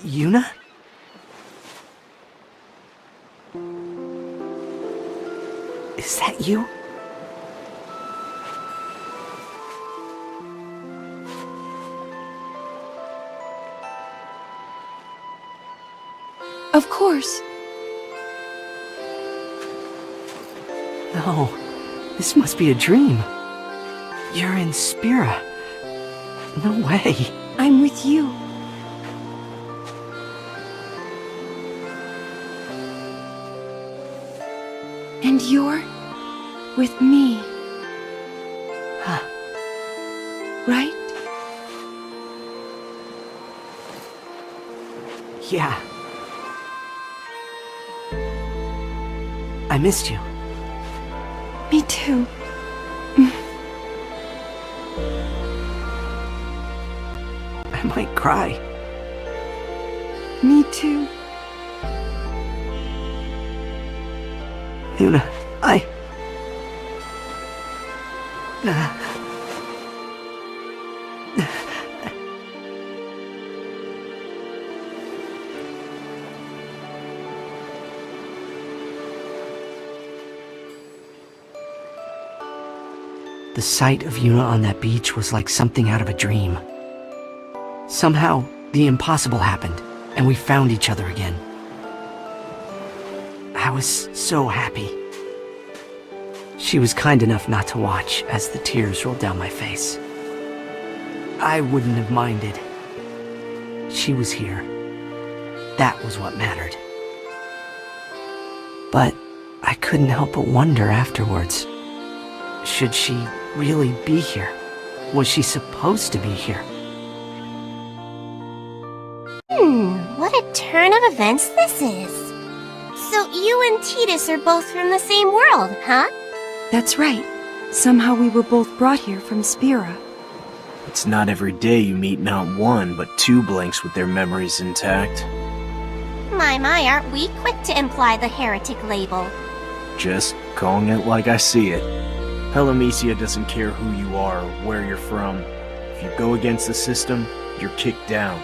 Yuna? Is that you? Of course. No, this must be a dream. You're in Spira. No way. I'm with you. And you're with me. Huh. Right? Yeah. I missed you. Me too. I might cry. Me too. Yuna, The sight of Yuna on that beach was like something out of a dream. Somehow, the impossible happened, and we found each other again. I was so happy. She was kind enough not to watch as the tears rolled down my face. I wouldn't have minded. She was here. That was what mattered. But I couldn't help but wonder afterwards. Should she really be here? Was she supposed to be here? What a turn of events this is. So you and Tidus are both from the same world, huh? That's right. Somehow we were both brought here from Spira. It's not every day you meet not one, but two blanks with their memories intact. My, aren't we quick to imply the heretic label? Just calling it like I see it. Palamecia doesn't care who you are or where you're from. If you go against the system, you're kicked down.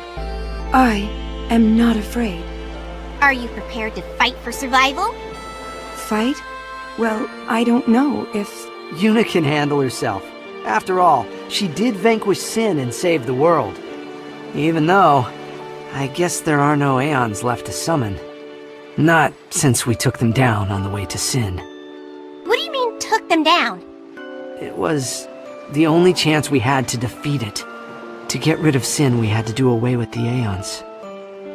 I am not afraid. Are you prepared to fight for survival? Fight? Well, I don't know if... Yuna can handle herself. After all, she did vanquish sin and save the world. Even though, I guess there are no Aeons left to summon. Not since we took them down on the way to sin. What do you mean, took them down? It was the only chance we had to defeat it. To get rid of sin, we had to do away with the Aeons.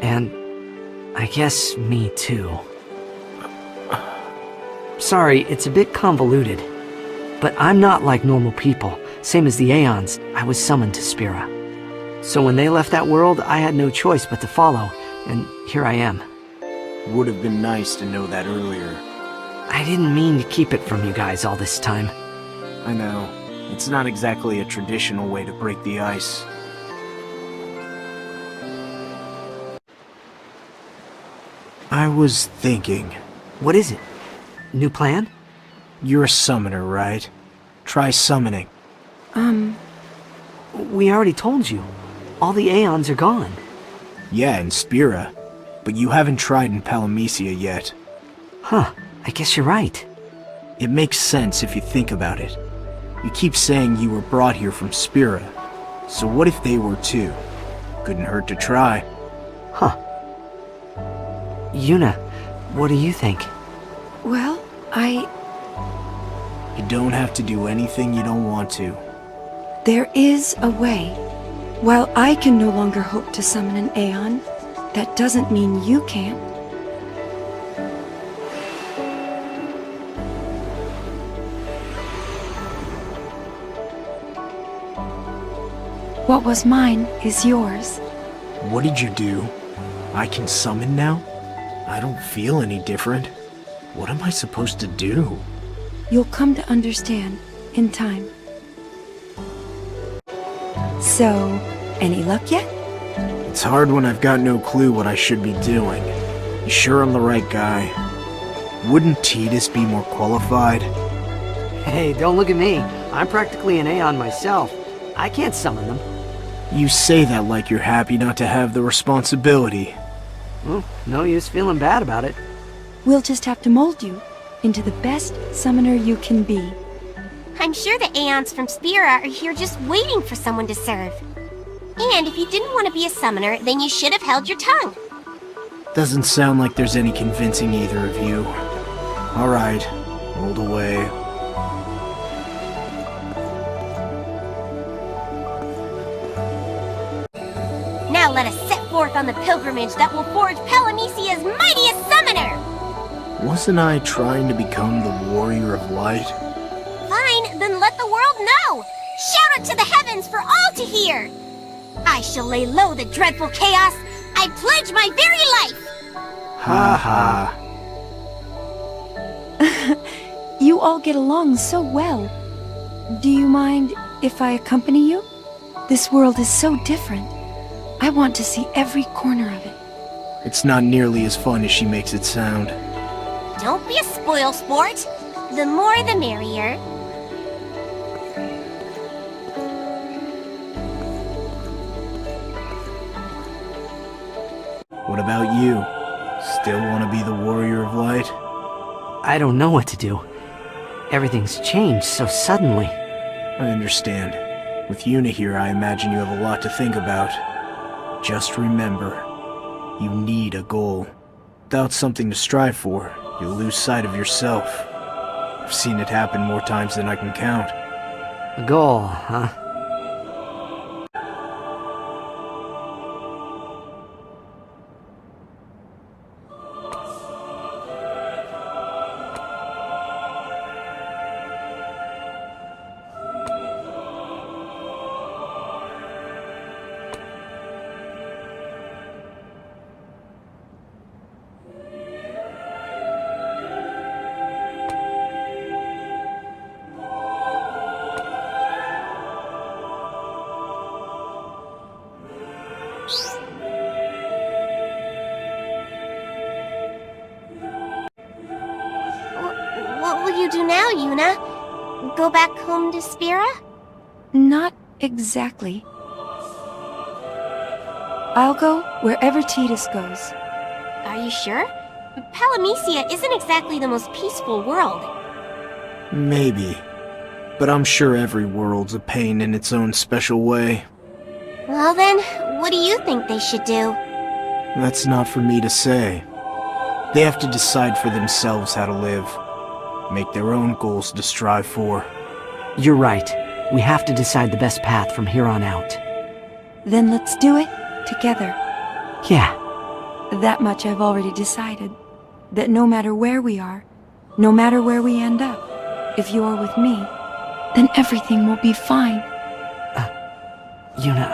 And I guess me too. Sorry, it's a bit convoluted. But I'm not like normal people. Same as the Aeons, I was summoned to Spira. So when they left that world, I had no choice but to follow, and here I am. Would have been nice to know that earlier. I didn't mean to keep it from you guys all this time. I know. It's not exactly a traditional way to break the ice. I was thinking. What is it? New plan? You're a summoner, right? Try summoning. We already told you. All the Aeons are gone. Yeah, in Spira. But you haven't tried in Palamecia yet. Huh, I guess you're right. It makes sense if you think about it. You keep saying you were brought here from Spira. So what if they were too? Couldn't hurt to try. Huh. Yuna, what do you think? Well, You don't have to do anything you don't want to. There is a way. While I can no longer hope to summon an Aeon, that doesn't mean you can't. What was mine is yours. What did you do? I can summon now? I don't feel any different. What am I supposed to do? You'll come to understand in time. So, any luck yet? It's hard when I've got no clue what I should be doing. You sure I'm the right guy? Wouldn't Tidus be more qualified? Hey, don't look at me. I'm practically an Aeon myself. I can't summon them. You say that like you're happy not to have the responsibility. Well, no use feeling bad about it. We'll just have to mold you into the best summoner you can be. I'm sure the Aeons from Spira are here just waiting for someone to serve. And if you didn't want to be a summoner, then you should have held your tongue. Doesn't sound like there's any convincing either of you. Alright, hold away. Now let us set forth on the pilgrimage that will forge Palamecia's mightiest summoner! Wasn't I trying to become the warrior of light? Fine, then let the world know! Shout it to the heavens for all to hear! I shall lay low the dreadful chaos! I pledge my very life! Ha ha. You all get along so well. Do you mind if I accompany you? This world is so different. I want to see every corner of it. It's not nearly as fun as she makes it sound. Don't be a spoil sport! The more the merrier. What about you? Still want to be the warrior of light? I don't know what to do. Everything's changed so suddenly. I understand. With Yuna here, I imagine you have a lot to think about. Just remember, you need a goal. Without something to strive for, you'll lose sight of yourself. I've seen it happen more times than I can count. A goal, huh? What will you do now, Yuna? Go back home to Spira? Not exactly. I'll go wherever Tidus goes. Are you sure? Palamecia isn't exactly the most peaceful world. Maybe. But I'm sure every world's a pain in its own special way. Well then, what do you think they should do? That's not for me to say. They have to decide for themselves how to live. Make their own goals to strive for. You're right. We have to decide the best path from here on out. Then let's do it together. Yeah. That much I've already decided. That no matter where we are, no matter where we end up, if you're with me, then everything will be fine. Yuna,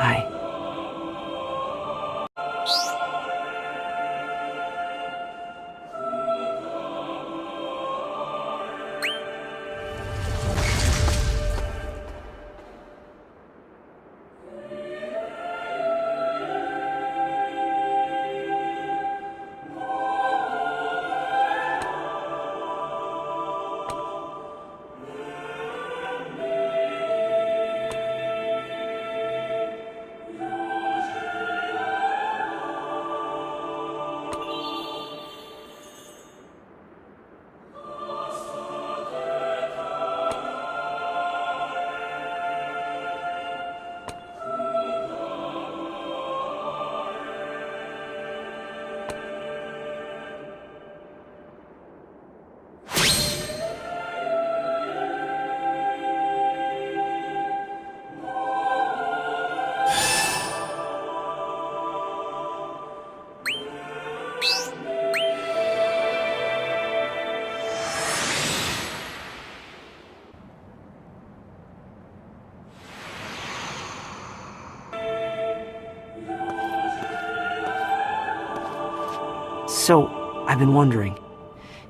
So, I've been wondering,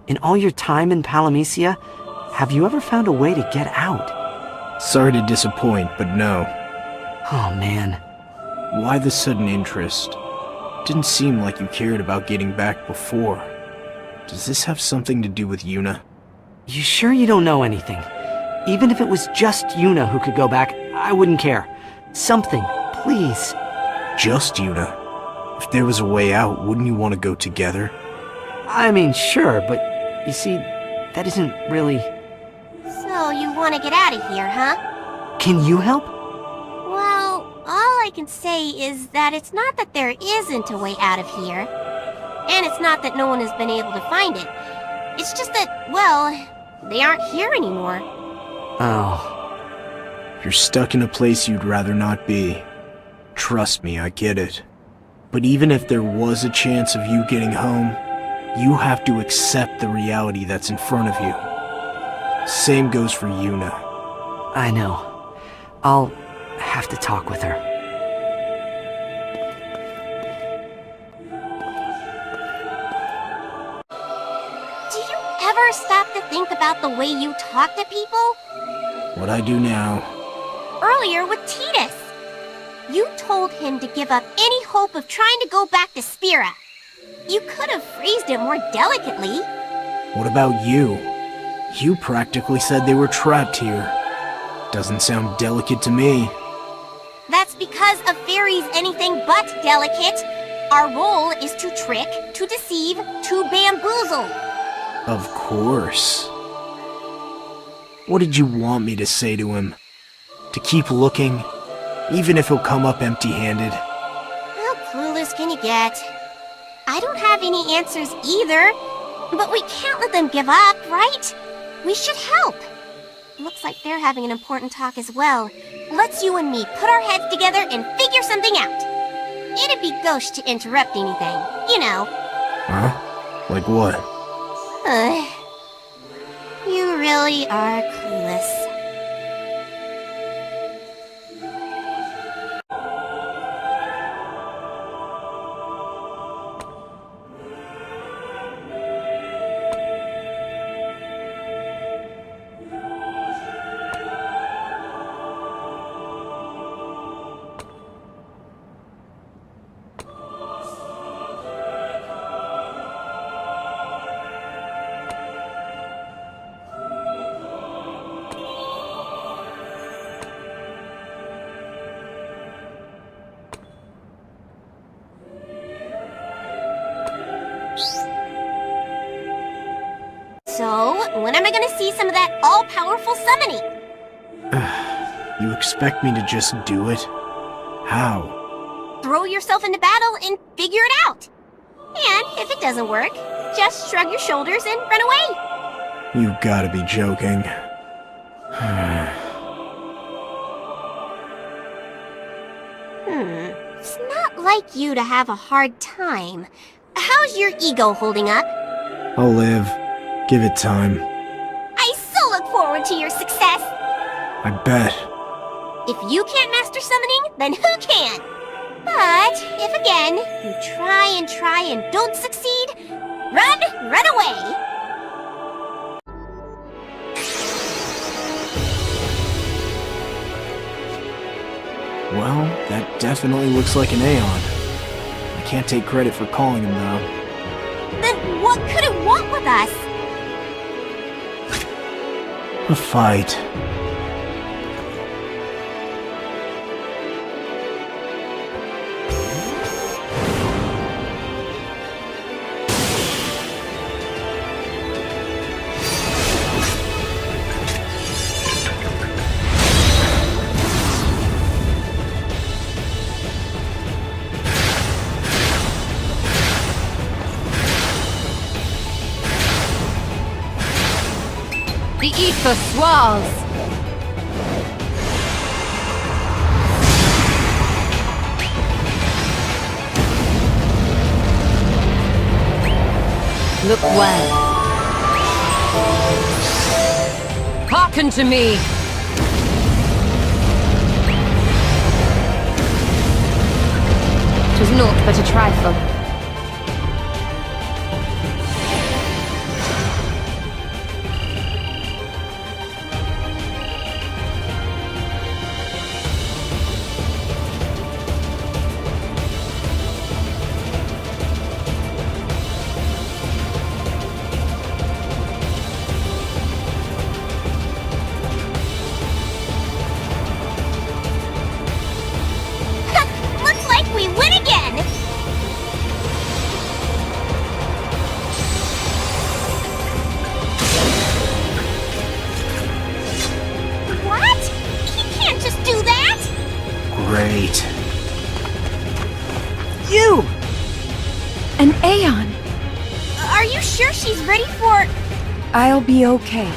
in all your time in Palamecia, have you ever found a way to get out? Sorry to disappoint, but no. Oh man. Why the sudden interest? Didn't seem like you cared about getting back before. Does this have something to do with Yuna? You sure you don't know anything? Even if it was just Yuna who could go back, I wouldn't care. Something, please. Just Yuna. If there was a way out, wouldn't you want to go together? I mean, sure, but you see, that isn't really... So you want to get out of here, huh? Can you help? Well, all I can say is that it's not that there isn't a way out of here. And it's not that no one has been able to find it. It's just that, well, they aren't here anymore. Oh. You're stuck in a place you'd rather not be. Trust me, I get it. But even if there was a chance of you getting home, you have to accept the reality that's in front of you. Same goes for Yuna. I know. I'll have to talk with her. Do you ever stop to think about the way you talk to people? What I do now. Earlier with Titus. You told him to give up any hope of trying to go back to Spira. You could have phrased it more delicately. What about you? You practically said they were trapped here. Doesn't sound delicate to me. That's because a fairy's anything but delicate. Our role is to trick, to deceive, to bamboozle. Of course. What did you want me to say to him? To keep looking? Even if he'll come up empty-handed? How clueless can you get? I don't have any answers either, but we can't let them give up, right? We should help. Looks like they're having an important talk as well. Let's you and me put our heads together and figure something out. It'd be gauche to interrupt anything, you know. Huh? Like what? You really are clueless. So, when am I gonna see some of that all-powerful summoning? You expect me to just do it? How? Throw yourself into battle and figure it out. And if it doesn't work, just shrug your shoulders and run away. You gotta be joking. It's not like you to have a hard time. How's your ego holding up? I'll live. Give it time. I so look forward to your success. I bet. If you can't master summoning, then who can? But if again, you try and don't succeed, run away. Well, that definitely looks like an Aeon. I can't take credit for calling him, though. Then what could it want with us? A fight. The ether swirls. Look well. Hearken to me. 'Twas naught but a trifle. Great. You! An Aeon! Are you sure she's ready for... I'll be okay.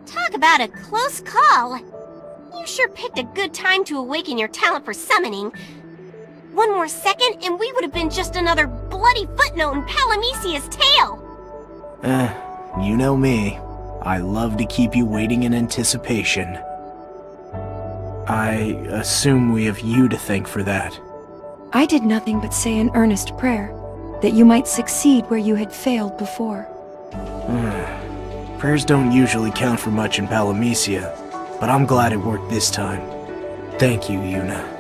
Talk about a close call. You sure picked a good time to awaken your talent for summoning. One more second and we would have been just another bloody footnote in Palamecia's tale. You know me. I love to keep you waiting in anticipation. I assume we have you to thank for that. I did nothing but say an earnest prayer, that you might succeed where you had failed before. Prayers don't usually count for much in Palamecia, but I'm glad it worked this time. Thank you, Yuna.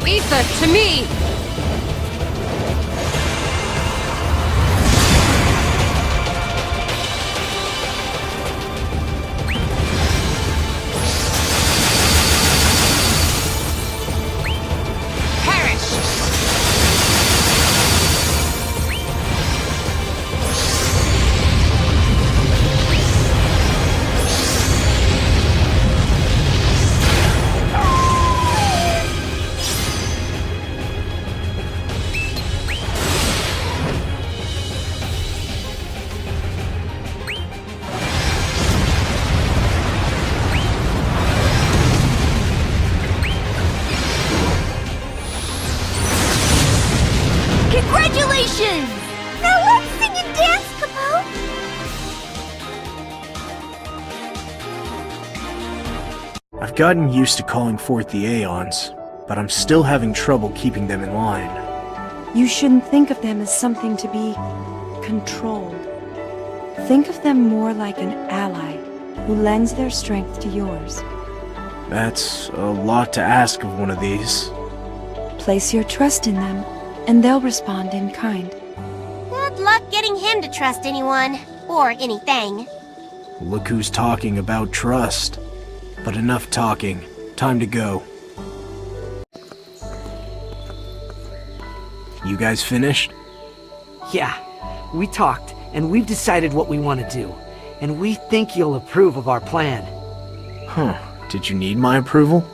Ether to me! Congratulations! Now let's sing and dance, Capo! I've gotten used to calling forth the Aeons, but I'm still having trouble keeping them in line. You shouldn't think of them as something to be controlled. Think of them more like an ally who lends their strength to yours. That's a lot to ask of one of these. Place your trust in them, and they'll respond in kind. Good luck getting him to trust anyone, or anything. Look who's talking about trust. But enough talking. Time to go. You guys finished? Yeah, we talked, and we've decided what we want to do. And we think you'll approve of our plan. Huh. Did you need my approval?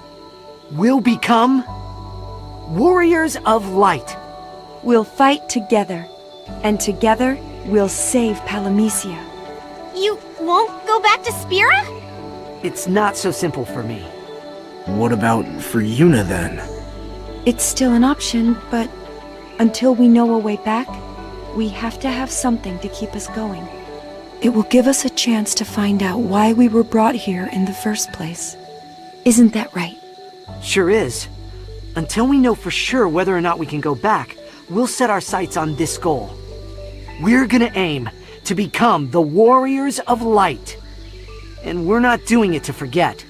We'll become... Warriors of Light. We'll fight together, and together we'll save Palamecia. You won't go back to Spira? It's not so simple for me. What about for Yuna then? It's still an option, but until we know a way back, we have to have something to keep us going. It will give us a chance to find out why we were brought here in the first place. Isn't that right? Sure is. Until we know for sure whether or not we can go back, we'll set our sights on this goal. We're gonna aim to become the Warriors of Light. And we're not doing it to forget.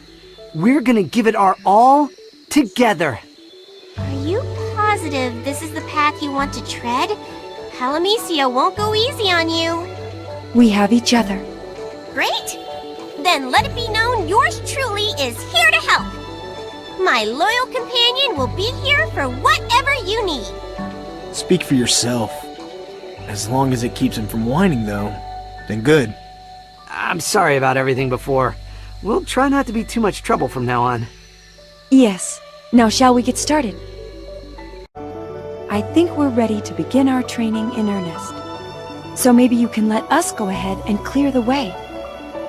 We're gonna give it our all together. Are you positive this is the path you want to tread? Palamecia won't go easy on you. We have each other. Great! Then let it be known yours truly is here to help. My loyal companion will be here for whatever you need. Speak for yourself. As long as it keeps him from whining, though, then good. I'm sorry about everything before. We'll try not to be too much trouble from now on. Yes. Now shall we get started? I think we're ready to begin our training in earnest. So maybe you can let us go ahead and clear the way.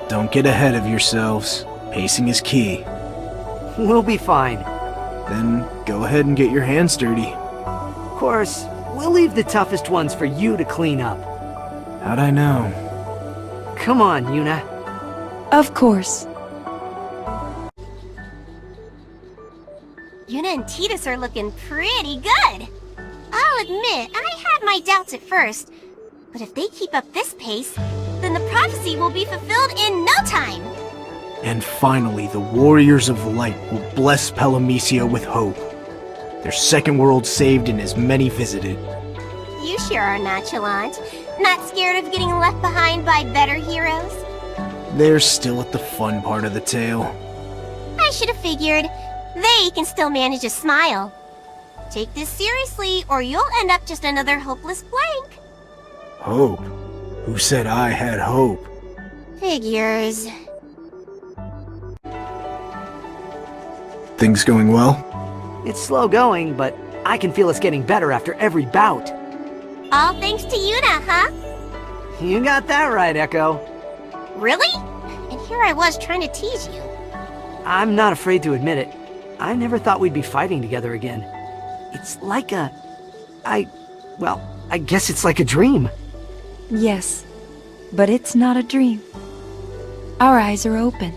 Don't get ahead of yourselves. Pacing is key. We'll be fine. Then go ahead and get your hands dirty. Of course, we'll leave the toughest ones for you to clean up. How'd I know? Come on, Yuna. Of course. Yuna and Tidus are looking pretty good. I'll admit, I had my doubts at first. But if they keep up this pace, then the prophecy will be fulfilled in no time. And finally, the Warriors of Light will bless Palamecia with hope. Their second world saved and as many visited. You sure are nonchalant. Not scared of getting left behind by better heroes? They're still at the fun part of the tale. I should have figured. They can still manage a smile. Take this seriously, or you'll end up just another hopeless blank. Hope? Who said I had hope? Figures. Things going well? It's slow going, but I can feel us getting better after every bout. All thanks to Yuna, huh? You got that right, Echo. Really? And here I was trying to tease you. I'm not afraid to admit it. I never thought we'd be fighting together again. It's like I guess it's like a dream. Yes, but it's not a dream. Our eyes are open.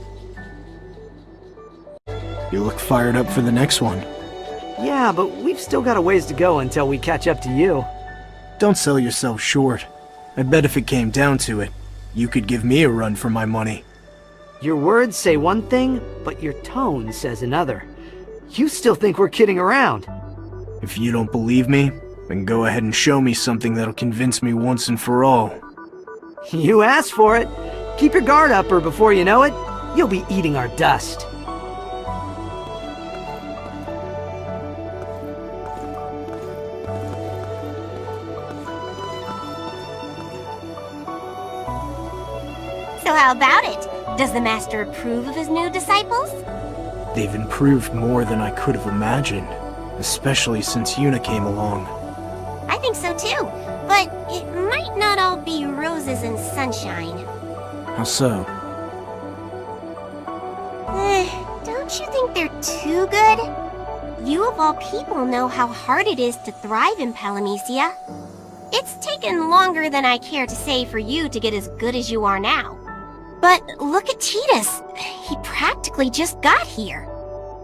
You look fired up for the next one. Yeah, but we've still got a ways to go until we catch up to you. Don't sell yourself short. I bet if it came down to it, you could give me a run for my money. Your words say one thing, but your tone says another. You still think we're kidding around. If you don't believe me, then go ahead and show me something that'll convince me once and for all. You asked for it. Keep your guard up, or before you know it, you'll be eating our dust. So how about it? Does the Master approve of his new disciples? They've improved more than I could have imagined, especially since Yuna came along. I think so too, but it might not all be roses and sunshine. How so? Don't you think they're too good? You of all people know how hard it is to thrive in Palamecia. It's taken longer than I care to say for you to get as good as you are now. But look at Tidus. He practically just got here.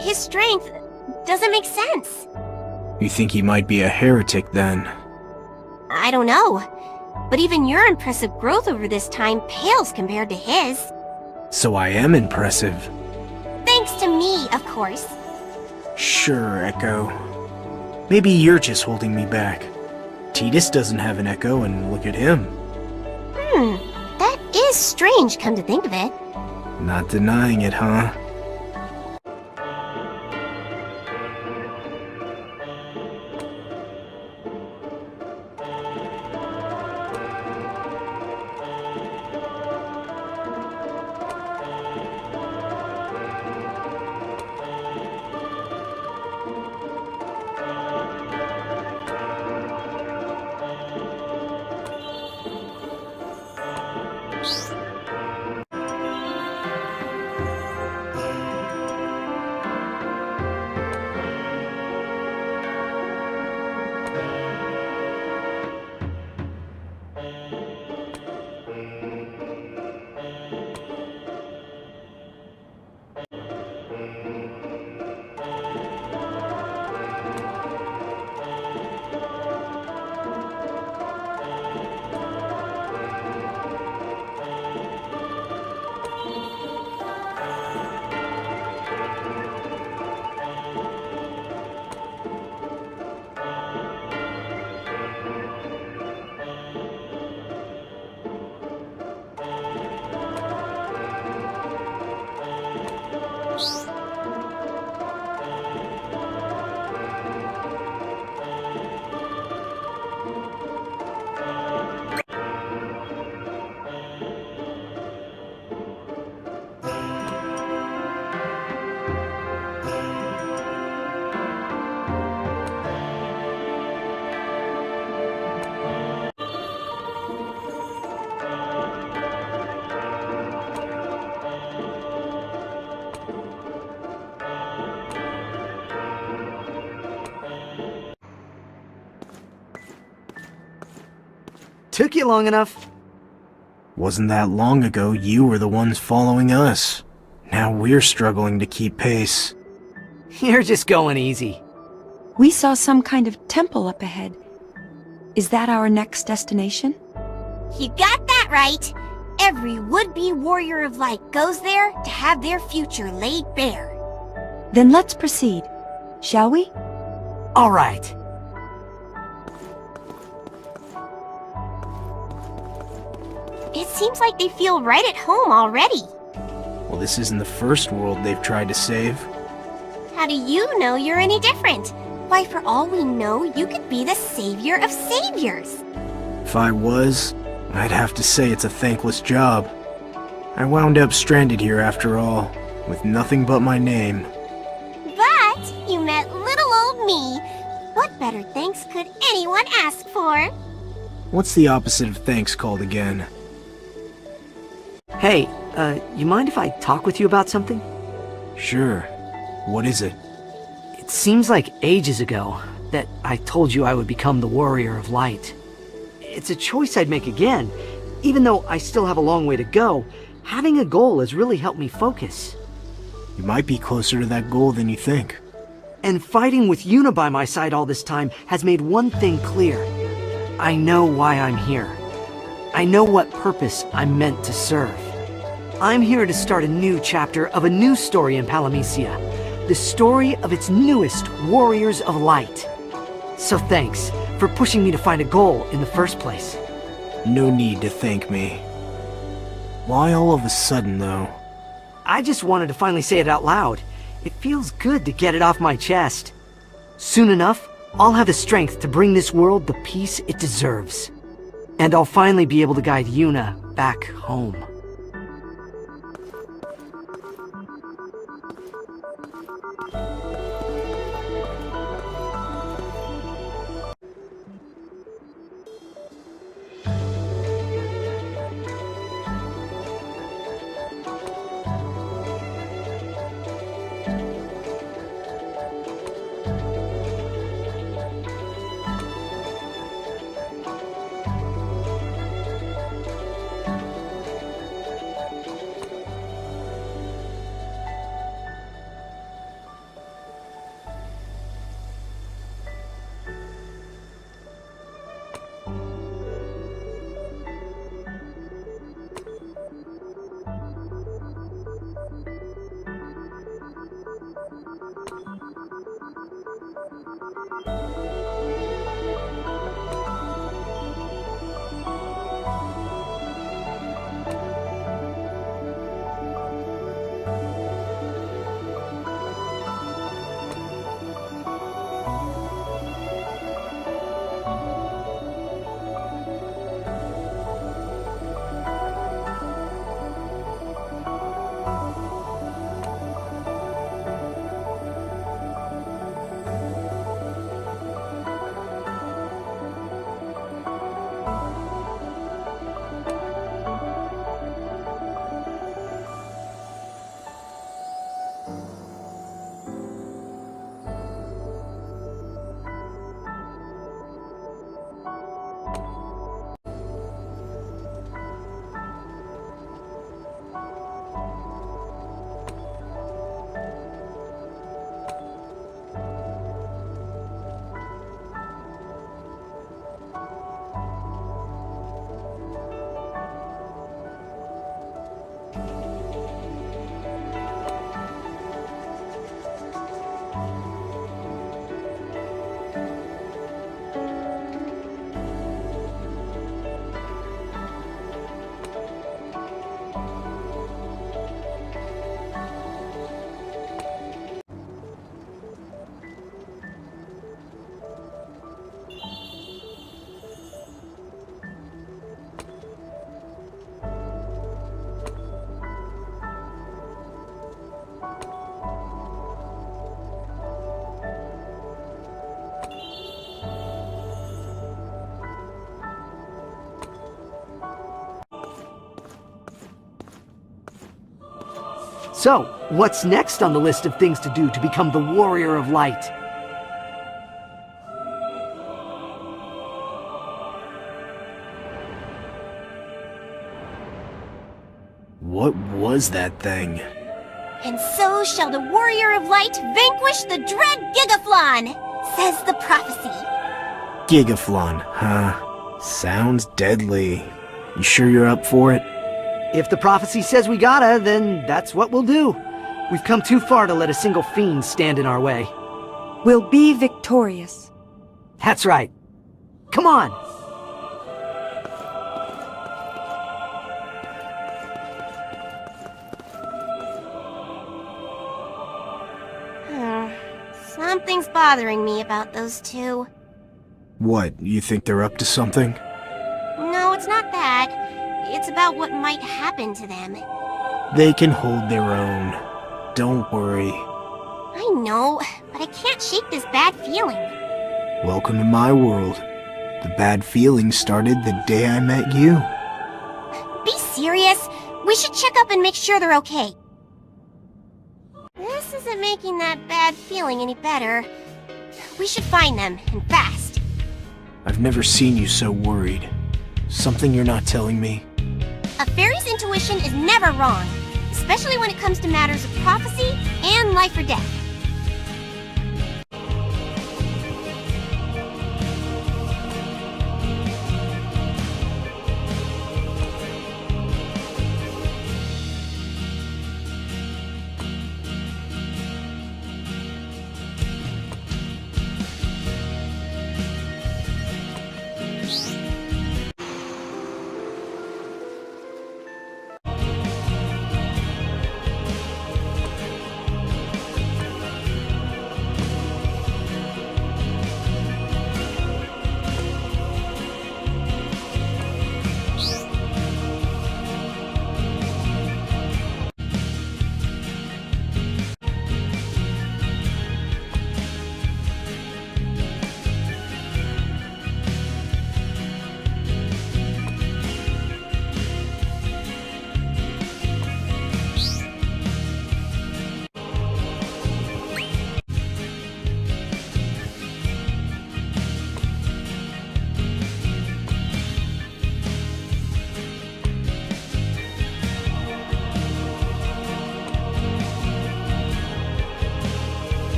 His strength doesn't make sense. You think he might be a heretic then? I don't know. But even your impressive growth over this time pales compared to his. So I am impressive. Thanks to me, of course. Sure, Echo. Maybe you're just holding me back. Tidus doesn't have an Echo, and look at him. That is strange, come to think of it. Not denying it, huh? took you long enough. Wasn't that long ago you were the ones following us. Now we're struggling to keep pace. You're just going easy. We saw some kind of temple up ahead. Is that our next destination? You got that right. Every would-be warrior of light goes there to have their future laid bare. Then let's proceed, shall we? All right. It seems like they feel right at home already. Well, this isn't the first world they've tried to save. How do you know you're any different? Why, for all we know, you could be the savior of saviors. If I was, I'd have to say it's a thankless job. I wound up stranded here after all, with nothing but my name. But you met little old me. What better thanks could anyone ask for? What's the opposite of thanks called again? Hey, you mind if I talk with you about something? Sure. What is it? It seems like ages ago that I told you I would become the Warrior of Light. It's a choice I'd make again. Even though I still have a long way to go, having a goal has really helped me focus. You might be closer to that goal than you think. And fighting with Yuna by my side all this time has made one thing clear. I know why I'm here. I know what purpose I'm meant to serve. I'm here to start a new chapter of a new story in Palamecia. The story of its newest Warriors of Light. So thanks for pushing me to find a goal in the first place. No need to thank me. Why all of a sudden, though? I just wanted to finally say it out loud. It feels good to get it off my chest. Soon enough, I'll have the strength to bring this world the peace it deserves. And I'll finally be able to guide Yuna back home. So, what's next on the list of things to do to become the Warrior of Light? was that thing? And so shall the warrior of light vanquish the dread Gigaflon, says the prophecy. Gigaflon, huh? Sounds deadly. You sure you're up for it? If the prophecy says we gotta, then that's what we'll do. We've come too far to let a single fiend stand in our way. We'll be victorious. That's right. Come on! Something's bothering me about those two. What, you think they're up to something? No, it's not that. It's about what might happen to them. They can hold their own. Don't worry. I know, but I can't shake this bad feeling. Welcome to my world. The bad feeling started the day I met you. Be serious. We should check up and make sure they're okay. This isn't making that bad feeling any better. We should find them, and fast. I've never seen you so worried. Something you're not telling me? A fairy's intuition is never wrong, especially when it comes to matters of prophecy and life or death.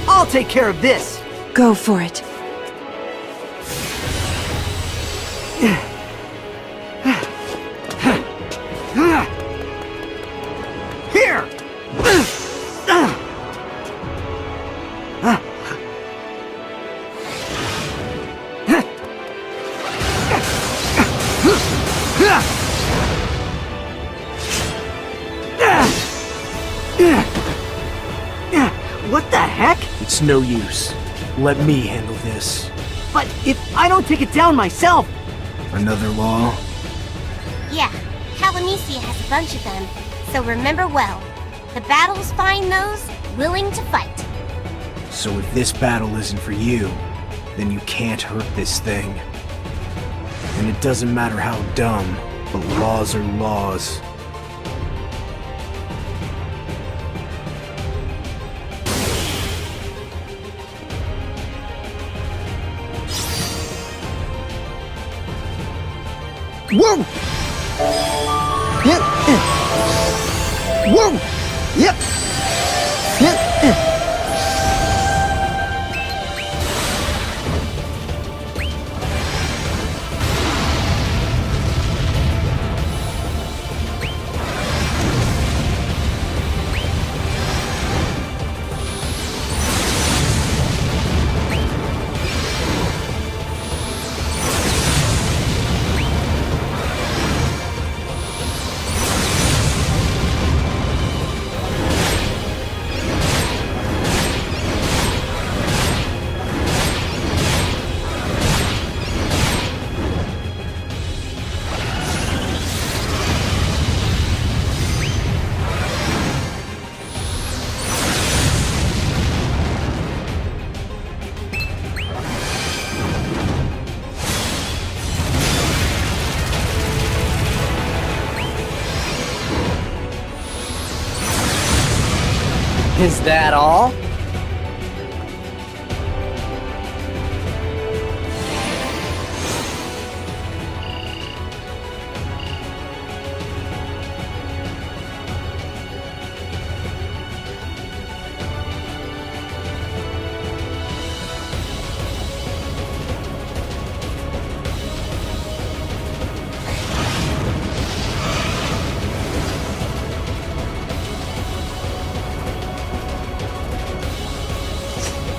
I'll take care of this! Go for it. Here! What the heck? It's no use. Let me handle this. But if I don't take it down myself... Another law? Yeah, Calamesia has a bunch of them, so remember well. The battles find those willing to fight. So if this battle isn't for you, then you can't hurt this thing. And it doesn't matter how dumb, but laws are laws. Whoa! Yep. Whoa! Yep. Yep. Is that all?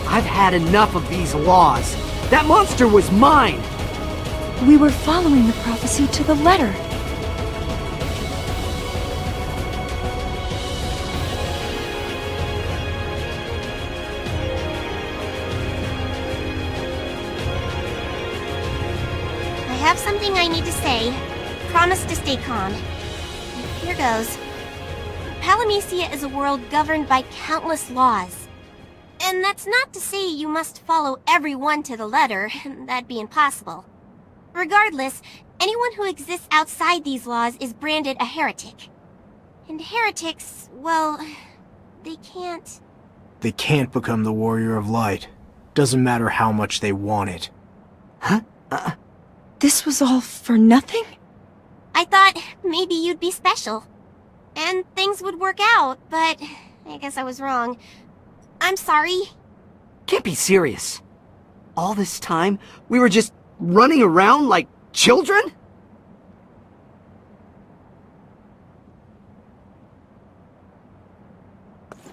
I've had enough of these laws. That monster was mine! We were following the prophecy to the letter. I have something I need to say. Promise to stay calm. Here goes. Palamecia is a world governed by countless laws. And that's not to say you must follow every one to the letter. That'd be impossible. Regardless, anyone who exists outside these laws is branded a heretic. And heretics, well, they can't... They can't become the Warrior of Light. Doesn't matter how much they want it. Huh? This was all for nothing? I thought maybe you'd be special. And things would work out, but I guess I was wrong. I'm sorry. Can't be serious. All this time, we were just running around like children?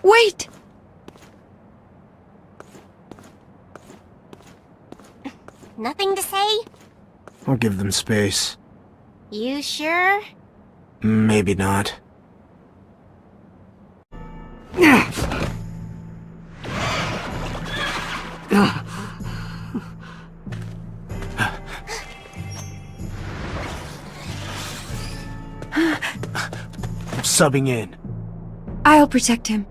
Wait! Nothing to say? I'll give them space. You sure? Maybe not. Subbing in. I'll protect him.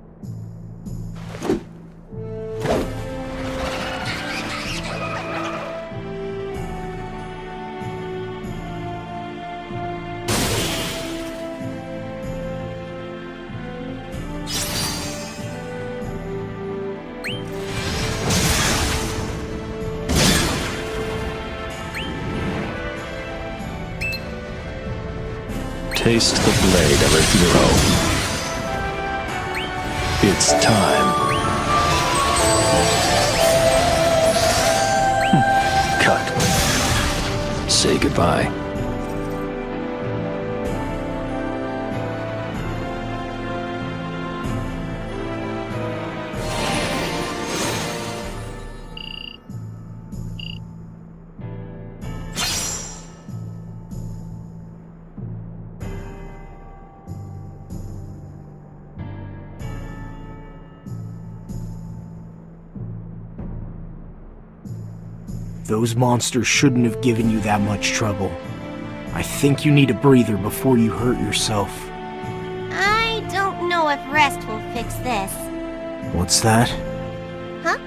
Taste the blade of a hero. It's time. Cut. Say goodbye. Those monsters shouldn't have given you that much trouble. I think you need a breather before you hurt yourself. I don't know if rest will fix this. What's that? Huh?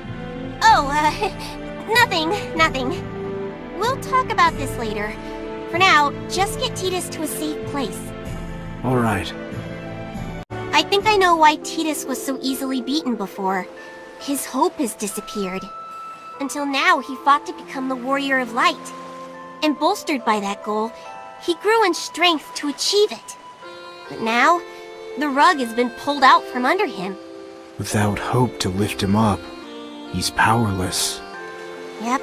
Oh, nothing. We'll talk about this later. For now, just get Titus to a safe place. Alright. I think I know why Titus was so easily beaten before. His hope has disappeared. Until now, he fought to become the Warrior of Light. And bolstered by that goal, he grew in strength to achieve it. But now, the rug has been pulled out from under him. Without hope to lift him up, he's powerless. Yep.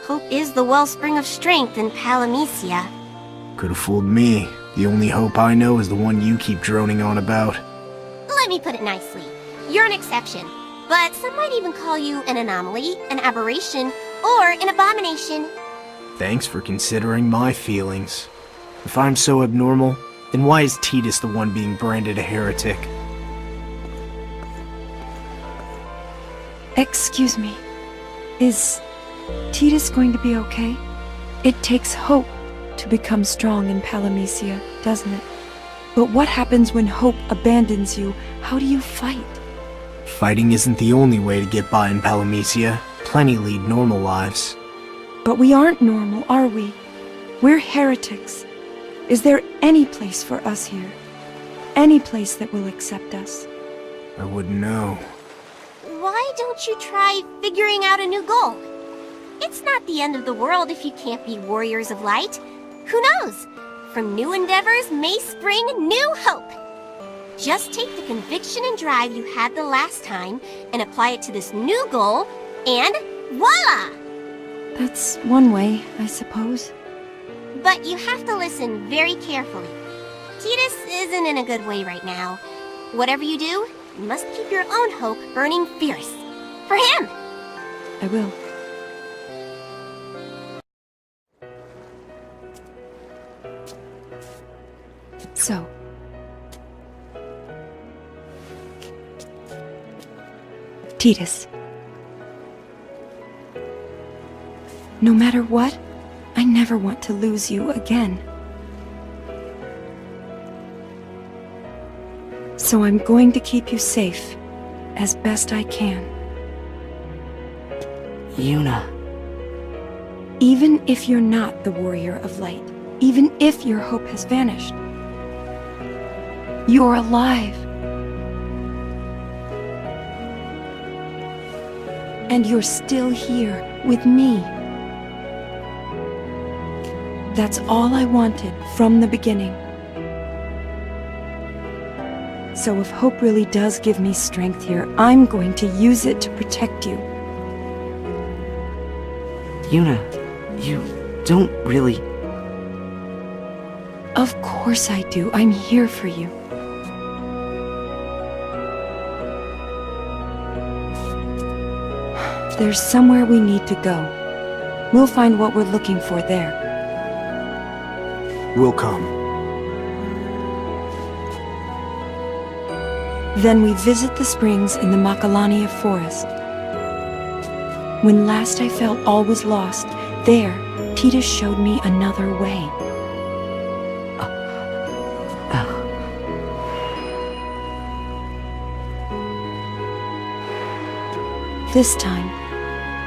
Hope is the wellspring of strength in Palamecia. Could have fooled me. The only hope I know is the one you keep droning on about. Let me put it nicely. You're an exception. But some might even call you an anomaly, an aberration, or an abomination. Thanks for considering my feelings. If I'm so abnormal, then why is Titus the one being branded a heretic? Excuse me. Is Titus going to be okay? It takes hope to become strong in Palamecia, doesn't it? But what happens when hope abandons you? How do you fight? Fighting isn't the only way to get by in Palamecia. Plenty lead normal lives. But we aren't normal, are we? We're heretics. Is there any place for us here? Any place that will accept us? I wouldn't know. Why don't you try figuring out a new goal? It's not the end of the world if you can't be warriors of light. Who knows? From new endeavors may spring new hope. Just take the conviction and drive you had the last time and apply it to this new goal, and voila! That's one way, I suppose. But you have to listen very carefully. Titus isn't in a good way right now. Whatever you do, you must keep your own hope burning fierce. For him! I will. So. Titus. No matter what, I never want to lose you again. So I'm going to keep you safe, as best I can. Yuna. Even if you're not the warrior of light, even if your hope has vanished, you're alive. And you're still here with me. That's all I wanted from the beginning. So if hope really does give me strength here, I'm going to use it to protect you. Yuna, you don't really... Of course I do. I'm here for you. There's somewhere we need to go. We'll find what we're looking for there. We'll come. Then we visit the springs in the Macalania forest. When last I felt all was lost, there, Titus showed me another way. This time,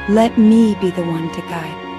let me be the one to guide.